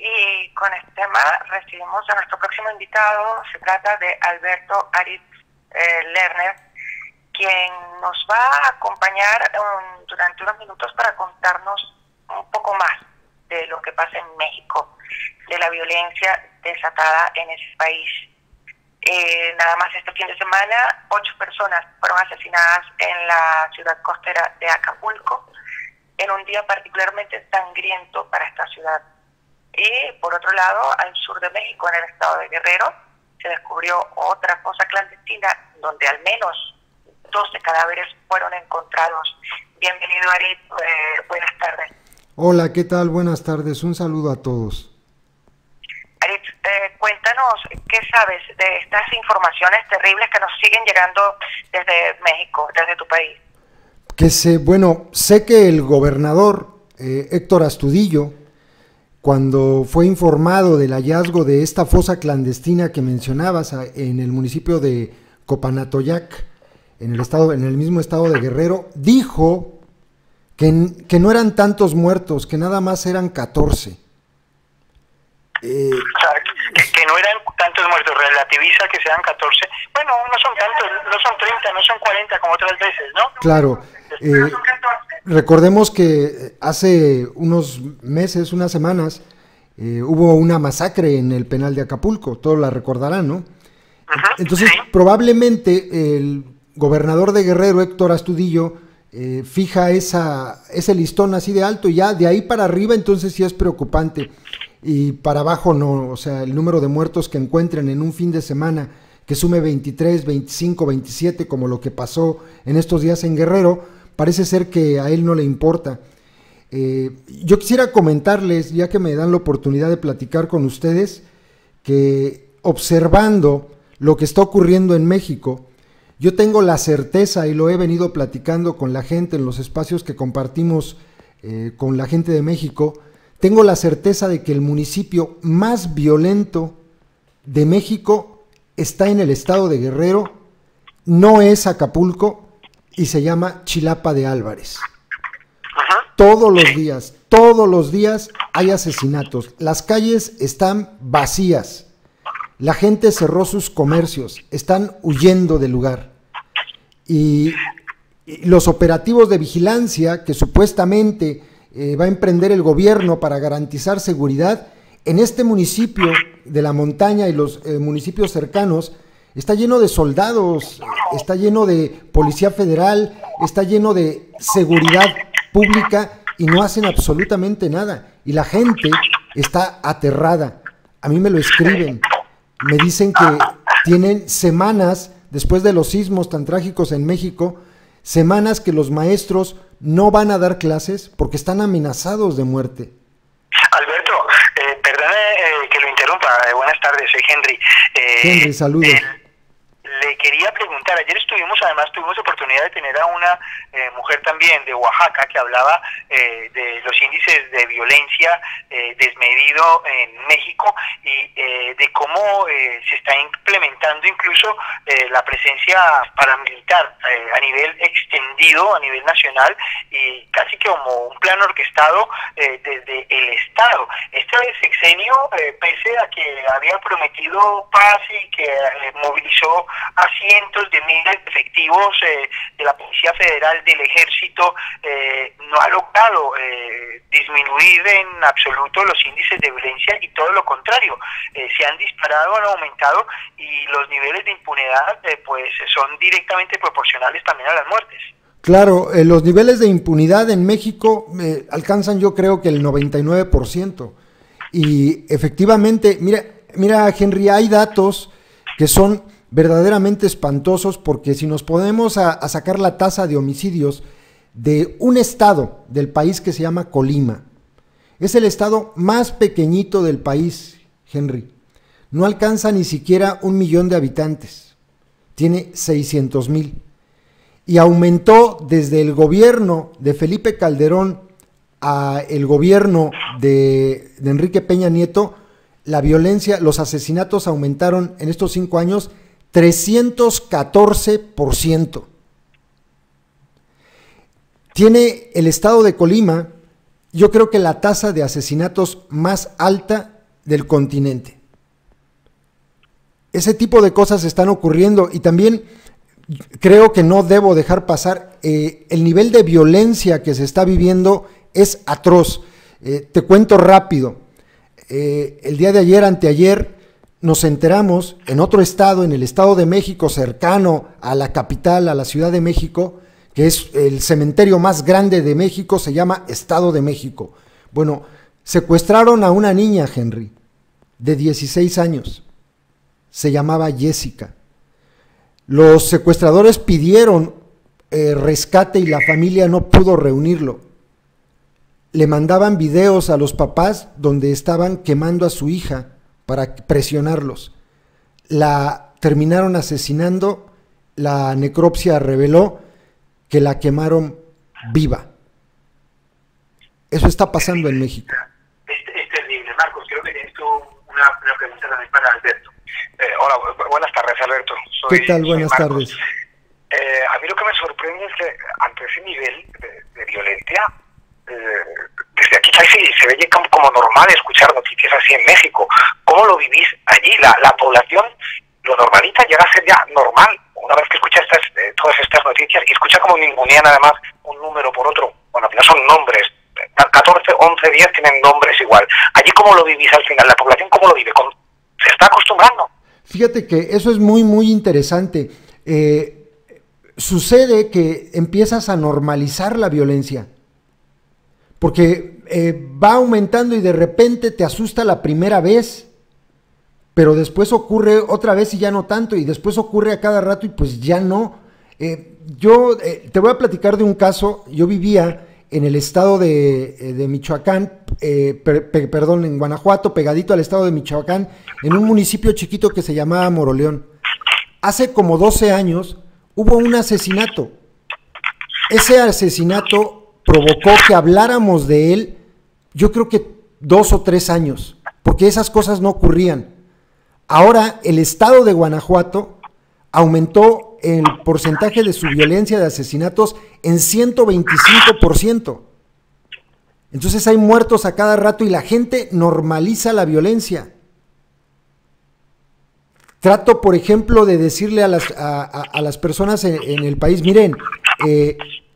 Y con este tema recibimos a nuestro próximo invitado. Se trata de Alberto Aritz Lerner, quien nos va a acompañar durante unos minutos para contarnos un poco más de lo que pasa en México, de la violencia desatada en ese país. Nada más este fin de semana, 8 personas fueron asesinadas en la ciudad costera de Acapulco, en un día particularmente sangriento para esta ciudad. Y por otro lado, al sur de México, en el estado de Guerrero, se descubrió otra fosa clandestina donde al menos 12 cadáveres fueron encontrados. Bienvenido, Aritz, buenas tardes. Hola, ¿qué tal? Buenas tardes, un saludo a todos. Aritz, cuéntanos, ¿qué sabes de estas informaciones terribles que nos siguen llegando desde México, desde tu país? Sé que el gobernador Héctor Astudillo, cuando fue informado del hallazgo de esta fosa clandestina que mencionabas en el municipio de Copanatoyac, en el mismo estado de Guerrero, dijo que no eran tantos muertos, que nada más eran 14. O sea, que no eran tantos muertos, relativiza que sean 14. Bueno, no son tantos, no son 30, no son 40 como otras veces, ¿no? Claro. Recordemos que hace unos meses, unas semanas, hubo una masacre en el penal de Acapulco, todos la recordarán, ¿no? Entonces, sí. Probablemente el gobernador de Guerrero, Héctor Astudillo, fija ese listón así de alto, y ya de ahí para arriba entonces sí es preocupante, y para abajo no. O sea, el número de muertos que encuentren en un fin de semana que sume 23, 25, 27, como lo que pasó en estos días en Guerrero, parece ser que a él no le importa. Yo quisiera comentarles, ya que me dan la oportunidad de platicar con ustedes, que observando lo que está ocurriendo en México, yo tengo la certeza, y lo he venido platicando con la gente en los espacios que compartimos con la gente de México, tengo la certeza de que el municipio más violento de México está en el estado de Guerrero, no es Acapulco, y se llama Chilapa de Álvarez. Todos los días hay asesinatos, las calles están vacías, la gente cerró sus comercios, están huyendo del lugar, y los operativos de vigilancia que supuestamente va a emprender el gobierno para garantizar seguridad en este municipio de la montaña y los municipios cercanos, está lleno de soldados, está lleno de policía federal, está lleno de seguridad pública, y no hacen absolutamente nada, y la gente está aterrada. A mí me lo escriben, me dicen que tienen semanas, después de los sismos tan trágicos en México, semanas que los maestros no van a dar clases porque están amenazados de muerte. Alberto, perdone que lo interrumpa, buenas tardes, soy Henry. Henry, saludos. Le quería preguntar, ayer tuvimos oportunidad de tener a una mujer también de Oaxaca que hablaba de los índices de violencia desmedido en México, y de cómo se está implementando incluso la presencia paramilitar a nivel extendido, a nivel nacional, y casi que como un plan orquestado desde el Estado. Este sexenio, pese a que había prometido paz y que movilizó a cientos de miles de efectivos de la Policía Federal, del Ejército, no ha logrado disminuir en absoluto los índices de violencia, y todo lo contrario, se han disparado, han aumentado, y los niveles de impunidad pues son directamente proporcionales también a las muertes. Claro, los niveles de impunidad en México alcanzan, yo creo que el 99%, y efectivamente, mira Henry, hay datos que son verdaderamente espantosos, porque si nos ponemos a sacar la tasa de homicidios de un estado del país que se llama Colima, es el estado más pequeñito del país, Henry, no alcanza ni siquiera 1 millón de habitantes, tiene 600,000, y aumentó desde el gobierno de Felipe Calderón a el gobierno de Enrique Peña Nieto. La violencia, los asesinatos aumentaron en estos 5 años 314%. Tiene el estado de Colima, yo creo que la tasa de asesinatos más alta del continente. Ese tipo de cosas están ocurriendo y también creo que no debo dejar pasar, el nivel de violencia que se está viviendo es atroz. Te cuento rápido, el día de ayer, anteayer, nos enteramos en otro estado, en el Estado de México, cercano a la capital, a la Ciudad de México, que es el cementerio más grande de México, se llama Estado de México. Bueno, secuestraron a una niña, Henry, de 16 años, se llamaba Jessica. Los secuestradores pidieron rescate y la familia no pudo reunirlo. Le mandaban videos a los papás donde estaban quemando a su hija para presionarlos. La terminaron asesinando, la necropsia reveló que la quemaron viva. Eso está pasando en México. Es terrible. Marcos, creo que tienes tú una pregunta también para Alberto. Hola, buenas tardes, Alberto. ¿Qué tal? Buenas tardes. A mí lo que me sorprende es que ante ese nivel de violencia, desde aquí casi se ve como normal escuchar noticias así en México. ¿Cómo lo vivís allí? La población lo normaliza, llega a ser ya normal una vez que escucha todas estas noticias y escucha como ningunean además un número por otro. Bueno, al final son nombres. 14, 11, 10 tienen nombres igual. Allí, ¿cómo lo vivís al final? ¿La población cómo lo vive? ¿Se está acostumbrando? Fíjate que eso es muy, muy interesante. Sucede que empiezas a normalizar la violencia, porque va aumentando y de repente te asusta la primera vez, pero después ocurre otra vez y ya no tanto, y después ocurre a cada rato y pues ya no. Yo te voy a platicar de un caso. Yo vivía en el estado de Michoacán, perdón, en Guanajuato, pegadito al estado de Michoacán, en un municipio chiquito que se llamaba Moroleón. Hace como 12 años hubo un asesinato. Ese asesinato provocó que habláramos de él, yo creo que 2 o 3 años, porque esas cosas no ocurrían. Ahora el estado de Guanajuato aumentó el porcentaje de su violencia de asesinatos en 125%. Entonces hay muertos a cada rato y la gente normaliza la violencia. Trato, por ejemplo, de decirle a las personas en el país, miren,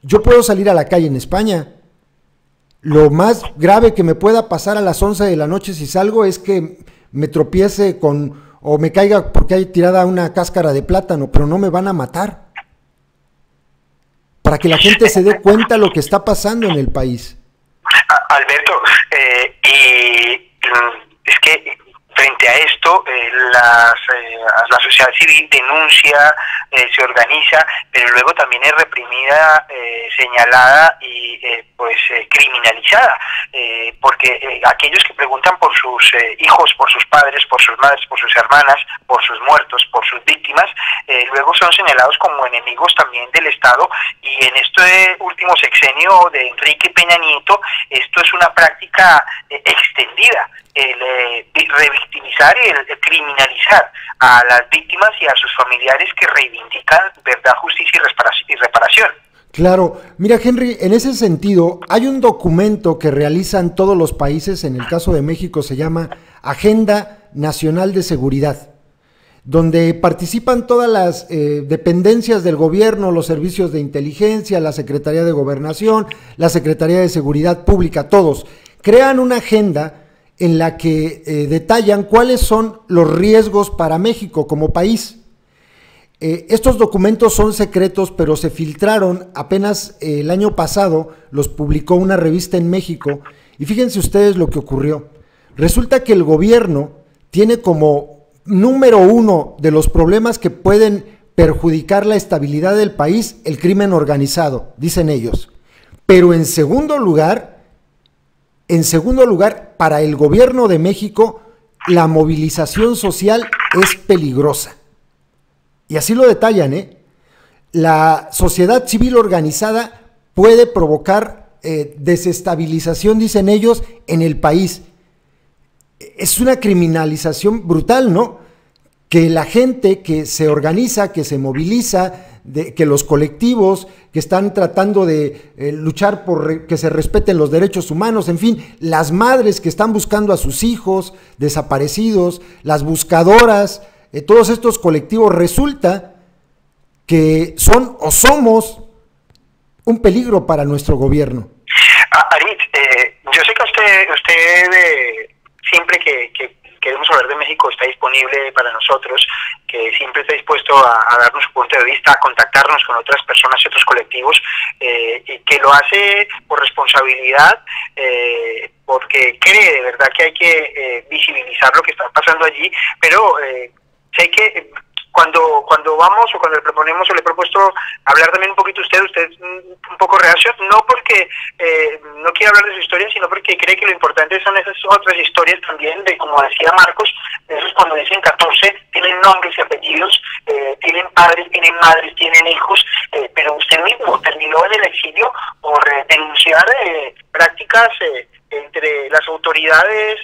yo puedo salir a la calle en España. Lo más grave que me pueda pasar a las 11 de la noche si salgo es que me tropiece o me caiga porque hay tirada una cáscara de plátano, pero no me van a matar. Para que la gente se dé cuenta de lo que está pasando en el país. Alberto, es que frente a esto, la sociedad civil denuncia, se organiza, pero luego también es reprimida, señalada y criminalizada, porque aquellos que preguntan por sus hijos, por sus padres, por sus madres, por sus hermanas, por sus muertos, por sus víctimas, luego son señalados como enemigos también del Estado, y en este último sexenio de Enrique Peña Nieto, esto es una práctica extendida, el revictimizar y el criminalizar a las víctimas y a sus familiares que reivindican verdad, justicia y reparación. Claro, mira Henry, en ese sentido hay un documento que realizan todos los países, en el caso de México se llama Agenda Nacional de Seguridad, donde participan todas las dependencias del gobierno, los servicios de inteligencia, la Secretaría de Gobernación, la Secretaría de Seguridad Pública, todos crean una agenda en la que detallan cuáles son los riesgos para México como país. Estos documentos son secretos, pero se filtraron apenas el año pasado, los publicó una revista en México, y fíjense ustedes lo que ocurrió. Resulta que el gobierno tiene como número 1 de los problemas que pueden perjudicar la estabilidad del país el crimen organizado, dicen ellos. Pero en segundo lugar, para el gobierno de México, la movilización social es peligrosa. Y así lo detallan, La sociedad civil organizada puede provocar desestabilización, dicen ellos, en el país. Es una criminalización brutal, ¿no? Que la gente que se organiza, que se moviliza que los colectivos que están tratando de luchar por que se respeten los derechos humanos, en fin, las madres que están buscando a sus hijos desaparecidos, las buscadoras, todos estos colectivos, resulta que son o somos un peligro para nuestro gobierno. Arit, yo sé que usted siempre que queremos hablar de México está disponible para nosotros, que siempre está dispuesto a darnos su punto de vista, a contactarnos con otras personas y otros colectivos, y que lo hace por responsabilidad, porque cree de verdad que hay que visibilizar lo que está pasando allí, pero sé que cuando vamos o cuando le proponemos o le he propuesto hablar también un poquito usted es un poco reacio, no porque no quiere hablar de su historia, sino porque cree que lo importante son esas otras historias también, de como decía Marcos, de esos cuando dicen 14, tienen nombres y apellidos, tienen padres, tienen madres, tienen hijos, pero usted mismo terminó en el exilio por denunciar prácticas entre las autoridades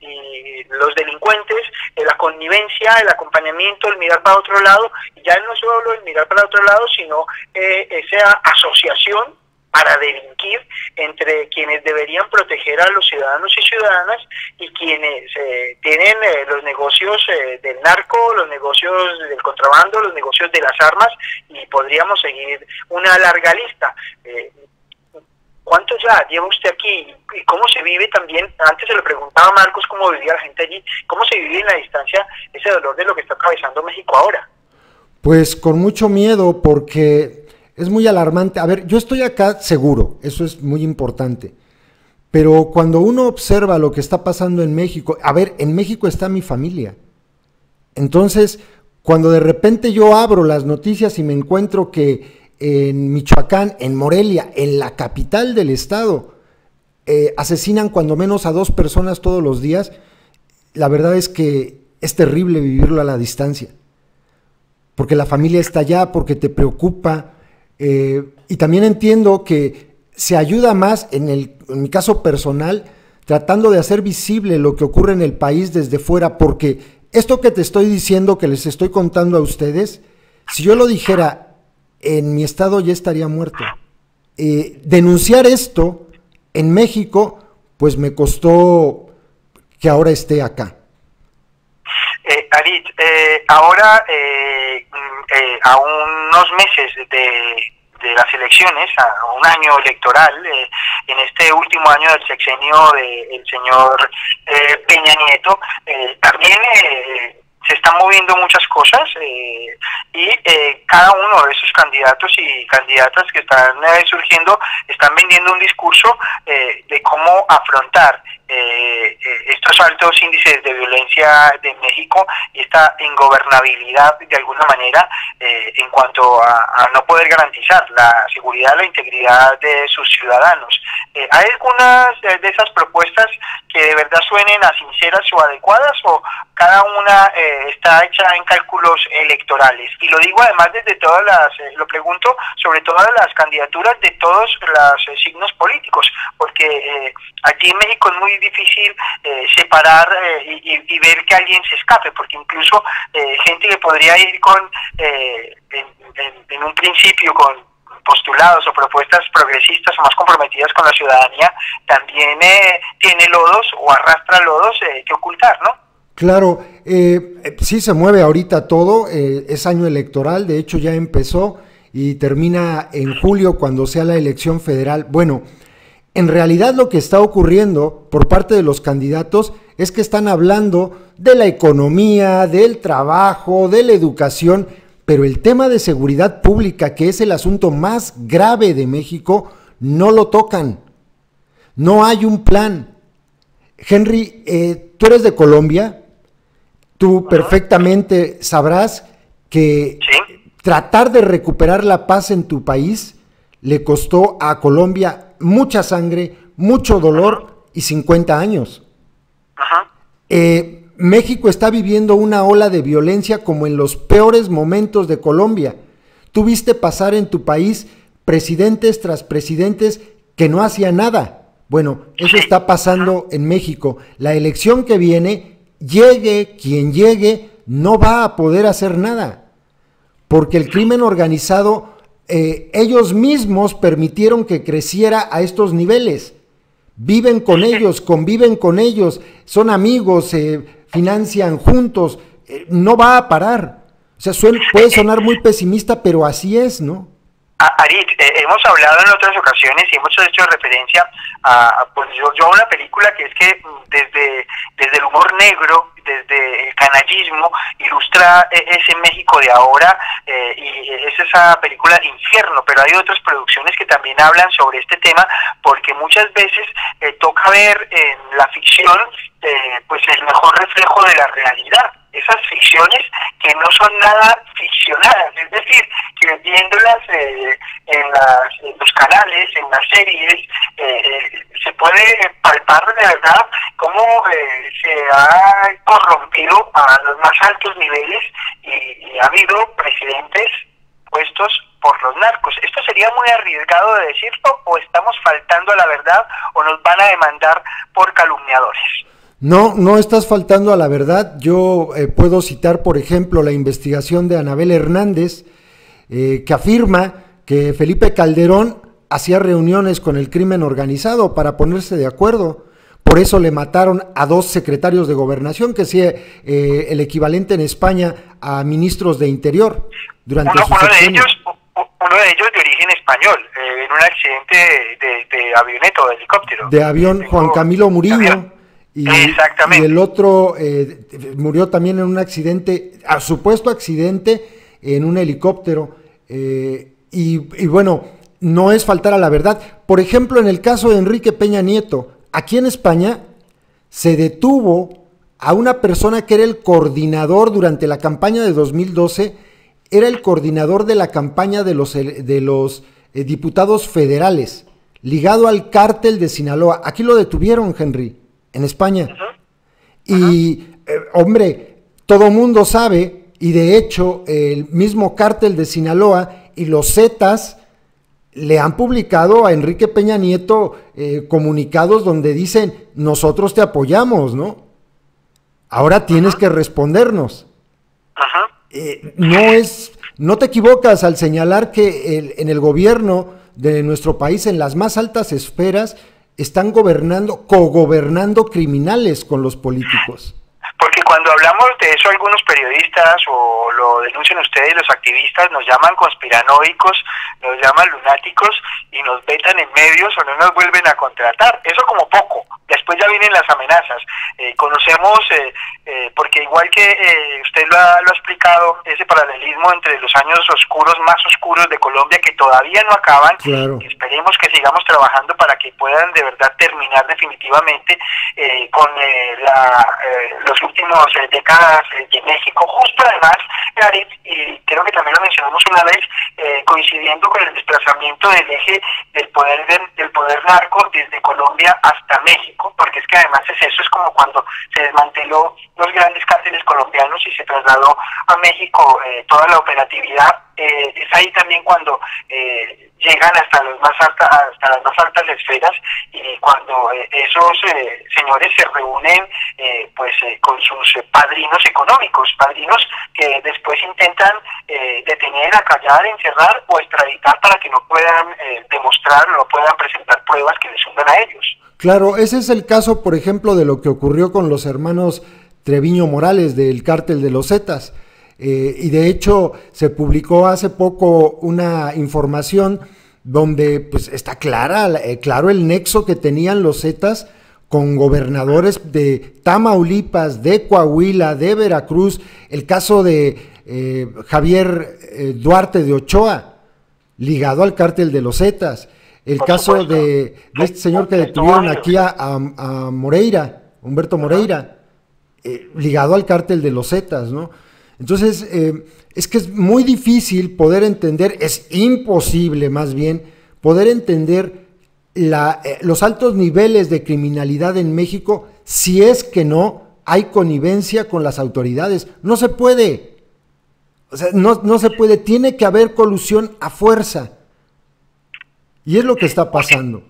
y los delincuentes, la connivencia, el acompañamiento, el mirar para otro lado, y ya no solo el mirar para otro lado, sino esa asociación para delinquir entre quienes deberían proteger a los ciudadanos y ciudadanas y quienes tienen los negocios del narco, los negocios del contrabando, los negocios de las armas, y podríamos seguir una larga lista. ¿Cuánto ya lleva usted aquí? ¿Y cómo se vive también? Antes se lo preguntaba a Marcos cómo vivía la gente allí. ¿Cómo se vive en la distancia ese dolor de lo que está atravesando México ahora? Pues con mucho miedo, porque es muy alarmante. A ver, yo estoy acá seguro, eso es muy importante. Pero cuando uno observa lo que está pasando en México, a ver, en México está mi familia. Entonces, cuando de repente yo abro las noticias y me encuentro que en Michoacán, en Morelia, en la capital del estado, asesinan cuando menos a 2 personas todos los días, la verdad es que es terrible vivirlo a la distancia, porque la familia está allá, porque te preocupa, y también entiendo que se ayuda más, en mi caso personal, tratando de hacer visible lo que ocurre en el país desde fuera, porque esto que te estoy diciendo, que les estoy contando a ustedes, si yo lo dijera en mi estado ya estaría muerto. Denunciar esto en México, pues me costó que ahora esté acá. Arit, ahora a unos meses de las elecciones, a un año electoral, en este último año del sexenio del señor Peña Nieto, también se están moviendo muchas cosas y cada uno de esos candidatos y candidatas que están surgiendo están vendiendo un discurso de cómo afrontar estos altos índices de violencia de México y esta ingobernabilidad de alguna manera en cuanto a no poder garantizar la seguridad, la integridad de sus ciudadanos. ¿Hay algunas de esas propuestas que de verdad suenen a sinceras o adecuadas, o cada una está hecha en cálculos electorales? Y lo digo además desde todas lo pregunto sobre todas las candidaturas de todos los signos políticos, porque aquí en México es muy difícil separar y ver que alguien se escape, porque incluso gente que podría ir en un principio con postulados o propuestas progresistas o más comprometidas con la ciudadanía, también tiene lodos o arrastra lodos que ocultar, ¿no? Claro, sí se mueve ahorita todo, es año electoral, de hecho ya empezó y termina en julio cuando sea la elección federal. Bueno, en realidad lo que está ocurriendo por parte de los candidatos es que están hablando de la economía, del trabajo, de la educación, pero el tema de seguridad pública, que es el asunto más grave de México, no lo tocan. No hay un plan. Henry, tú eres de Colombia, tú perfectamente sabrás que tratar de recuperar la paz en tu país le costó a Colombia mucha sangre, mucho dolor y 50 años. México está viviendo una ola de violencia como en los peores momentos de Colombia. Tú viste pasar en tu país presidentes tras presidentes que no hacían nada. Bueno, eso está pasando en México. La elección que viene, llegue quien llegue, no va a poder hacer nada. porque el crimen organizado, ellos mismos permitieron que creciera a estos niveles. Viven con ellos, conviven con ellos, son amigos, financian juntos, no va a parar. O sea, puede sonar muy pesimista, pero así es, ¿no? Arit, hemos hablado en otras ocasiones y hemos hecho referencia pues yo a una película que es que desde el humor negro, desde el canallismo, ilustra ese México de ahora, y es esa película Infierno, pero hay otras producciones que también hablan sobre este tema, porque muchas veces toca ver en la ficción pues el mejor reflejo de la realidad. Esas ficciones que no son nada ficcionadas, es decir, que viéndolas en los canales, en las series, se puede palpar de verdad cómo se ha corrompido a los más altos niveles y ha habido presidentes puestos por los narcos. ¿Esto sería muy arriesgado de decirlo, o estamos faltando a la verdad, o nos van a demandar por calumniadores? No, no estás faltando a la verdad. Yo puedo citar, por ejemplo, la investigación de Anabel Hernández, que afirma que Felipe Calderón hacía reuniones con el crimen organizado para ponerse de acuerdo. Por eso le mataron a 2 secretarios de gobernación, que es el equivalente en España a ministros de Interior. Durante uno de ellos de origen español, en un accidente de avioneta o de helicóptero. De avión, Juan Camilo Muriño. Y el otro murió también en un accidente, a supuesto accidente, en un helicóptero. Y bueno, no es faltar a la verdad. Por ejemplo, en el caso de Enrique Peña Nieto, aquí en España se detuvo a una persona que era el coordinador durante la campaña de 2012, era el coordinador de la campaña de los diputados federales, ligado al cártel de Sinaloa. Aquí lo detuvieron, Henry, en España. Y, hombre, todo mundo sabe, y de hecho el mismo cártel de Sinaloa y los Zetas le han publicado a Enrique Peña Nieto comunicados donde dicen: nosotros te apoyamos, ¿no? Ahora tienes que respondernos. No te equivocas al señalar que en el gobierno de nuestro país, en las más altas esferas, están cogobernando criminales con los políticos. Porque cuando hablamos de eso, algunos periodistas, o lo denuncian ustedes, los activistas, nos llaman conspiranoicos, nos llaman lunáticos y nos vetan en medios o no nos vuelven a contratar. Eso como poco. Después ya vienen las amenazas. Conocemos, porque igual que usted lo ha explicado, ese paralelismo entre los años oscuros, más oscuros de Colombia, que todavía no acaban. Claro. Esperemos que sigamos trabajando para que puedan de verdad terminar definitivamente con los últimos décadas de México, justo además, y creo que también lo mencionamos una vez, coincidiendo con el desplazamiento del eje del poder narco desde Colombia hasta México, porque es que además eso, es como cuando se desmanteló los grandes cárteles colombianos y se trasladó a México toda la operatividad. Es ahí también cuando llegan hasta las más altas esferas, y cuando esos señores se reúnen con sus padrinos económicos, padrinos que después intentan detener, acallar, encerrar o extraditar para que no puedan demostrar, no puedan presentar pruebas que les hundan a ellos. Claro, ese es el caso, por ejemplo, de lo que ocurrió con los hermanos Treviño Morales del cártel de los Zetas. Y de hecho se publicó hace poco una información donde pues está claro el nexo que tenían los Zetas con gobernadores de Tamaulipas, de Coahuila, de Veracruz. El caso de Javier Duarte de Ochoa, ligado al cártel de los Zetas. El caso de este señor que detuvieron aquí a Moreira, Humberto Moreira, ligado al cártel de los Zetas, ¿no? Entonces, es que es muy difícil poder entender, es imposible más bien, poder entender los altos niveles de criminalidad en México si es que no hay connivencia con las autoridades. No se puede. O sea, no se puede. Tiene que haber colusión a fuerza. Y es lo que está pasando.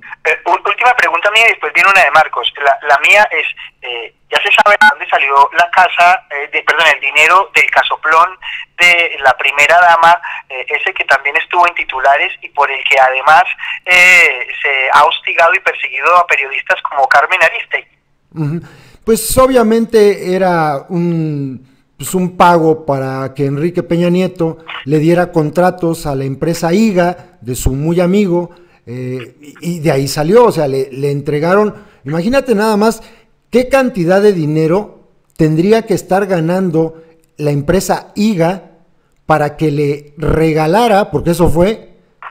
Última pregunta mía y después viene una de Marcos. La mía es, Ya se sabe de dónde salió la casa, el dinero del casoplón de la primera dama, ese que también estuvo en titulares y por el que además se ha hostigado y perseguido a periodistas como Carmen Aristegui. Pues obviamente era un pago para que Enrique Peña Nieto le diera contratos a la empresa IGA de su muy amigo, y de ahí salió, o sea, le entregaron, imagínate nada más qué cantidad de dinero tendría que estar ganando la empresa IGA para que le regalara, porque eso fue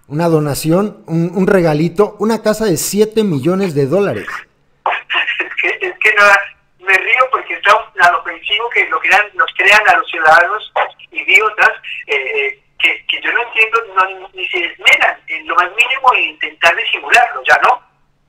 una donación, un regalito, una casa de $7 millones. Es que no, me río porque está tan ofensivo que nos crean a los ciudadanos idiotas, que yo no entiendo, ni se esmeran en lo más mínimo en intentar disimularlo, ya no.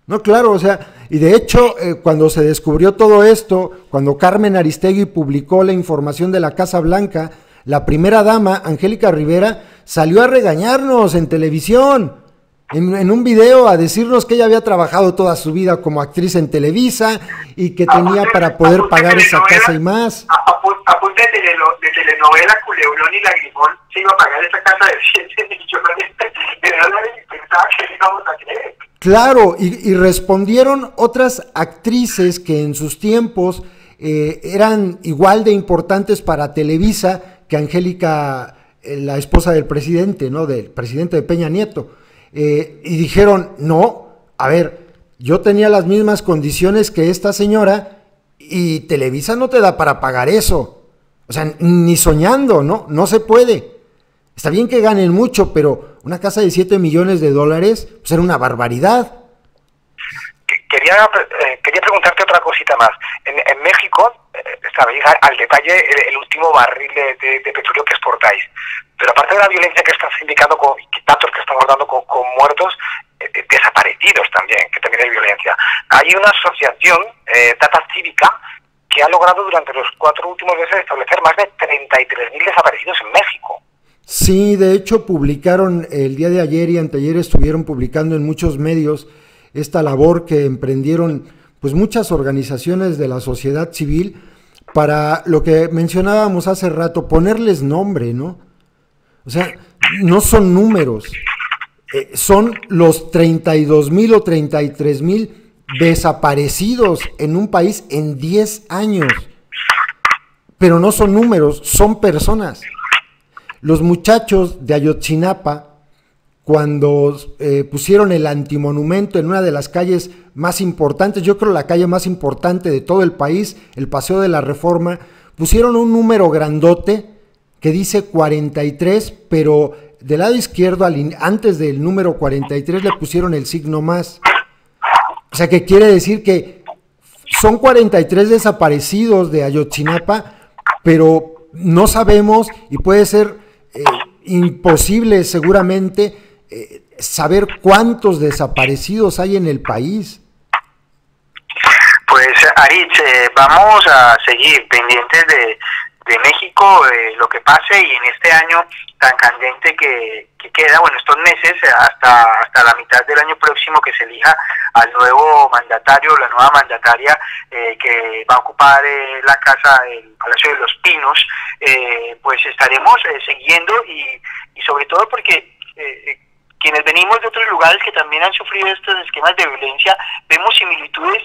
No, claro, o sea, y de hecho, cuando se descubrió todo esto, cuando Carmen Aristegui publicó la información de la Casa Blanca, la primera dama, Angélica Rivera, salió a regañarnos en televisión, en un video, a decirnos que ella había trabajado toda su vida como actriz en Televisa y que tenía para poder pagar esa casa y más. A punta de telenovela Culebrón y Lagrimón se iba a pagar esa casa de 7 millones de dólares y pensaba que le íbamos a creer. Claro, y respondieron otras actrices que en sus tiempos eran igual de importantes para Televisa que Angélica, la esposa del presidente, ¿no? Del presidente de Peña Nieto. Y dijeron, no, a ver, yo tenía las mismas condiciones que esta señora y Televisa no te da para pagar eso. O sea, ni soñando, ¿no? No se puede. Está bien que ganen mucho, pero una casa de $7 millones, pues era una barbaridad. Quería preguntarte otra cosita más. En México, sabéis al detalle el último barril de petróleo que exportáis. Pero aparte de la violencia que estás indicando, con datos que estamos dando con muertos, desaparecidos también, que también hay violencia. Hay una asociación, Data Cívica, que ha logrado durante los 4 últimos meses establecer más de 33.000 desaparecidos en México. Sí, de hecho publicaron el día de ayer y anteayer, estuvieron publicando en muchos medios esta labor que emprendieron pues muchas organizaciones de la sociedad civil para lo que mencionábamos hace rato, ponerles nombre, ¿no? O sea, no son números, son los 32,000 o 33,000 desaparecidos en un país en 10 años, pero no son números, son personas. Los muchachos de Ayotzinapa, cuando pusieron el antimonumento en una de las calles más importantes, yo creo la calle más importante de todo el país, el Paseo de la Reforma, pusieron un número grandote que dice 43, pero del lado izquierdo, antes del número 43, le pusieron el signo más. O sea, que quiere decir que son 43 desaparecidos de Ayotzinapa, pero no sabemos, y puede ser imposible seguramente saber cuántos desaparecidos hay en el país. Pues Aritz, vamos a seguir pendientes de México, lo que pase, y en este año tan candente que queda, bueno, estos meses hasta la mitad del año próximo, que se elija al nuevo mandatario, la nueva mandataria que va a ocupar la casa, el Palacio de los Pinos, pues estaremos siguiendo y sobre todo porque quienes venimos de otros lugares que también han sufrido estos esquemas de violencia, vemos similitudes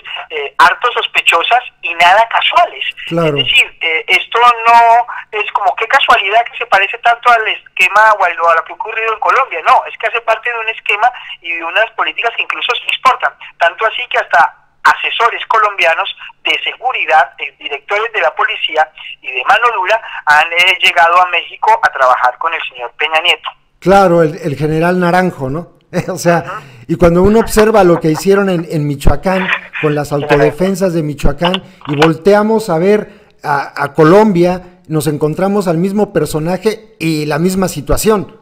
harto sospechosas y nada casuales. Claro. Es decir, esto no es como qué casualidad que se parece tanto al esquema o a lo que ha ocurrido en Colombia. No, es que hace parte de un esquema y de unas políticas que incluso se exportan. Tanto así que hasta asesores colombianos de seguridad, directores de la policía y de mano dura han llegado a México a trabajar con el señor Peña Nieto. Claro, el general Naranjo, ¿no? O sea, y cuando uno observa lo que hicieron en Michoacán, con las autodefensas de Michoacán, y volteamos a ver a Colombia, nos encontramos al mismo personaje y la misma situación,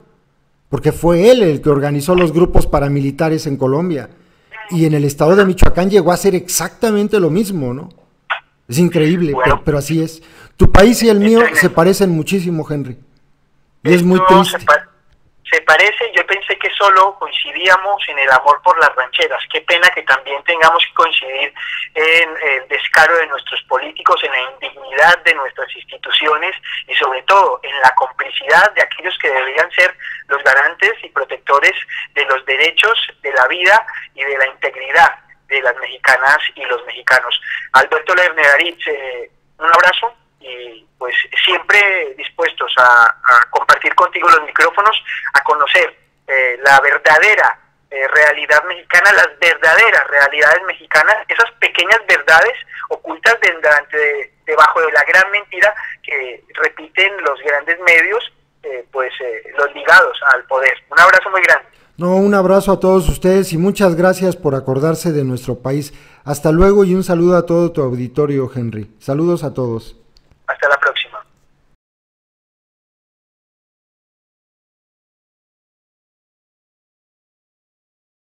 porque fue él el que organizó los grupos paramilitares en Colombia, y en el estado de Michoacán llegó a ser exactamente lo mismo, ¿no? Es increíble, bueno, pero así es. Tu país y el mío se parecen muchísimo, Henry, y es muy triste. se parece, yo pensé que solo coincidíamos en el amor por las rancheras. Qué pena que también tengamos que coincidir en el descaro de nuestros políticos, en la indignidad de nuestras instituciones y sobre todo en la complicidad de aquellos que deberían ser los garantes y protectores de los derechos, de la vida y de la integridad de las mexicanas y los mexicanos. Alberto Lerner Aritz, un abrazo y pues siempre dispuestos a compartir contigo los micrófonos, a conocer la verdadera realidad mexicana, las verdaderas realidades mexicanas, esas pequeñas verdades ocultas debajo de la gran mentira que repiten los grandes medios, los ligados al poder. Un abrazo muy grande. No, un abrazo a todos ustedes y muchas gracias por acordarse de nuestro país. Hasta luego y un saludo a todo tu auditorio, Henry. Saludos a todos. Hasta la próxima.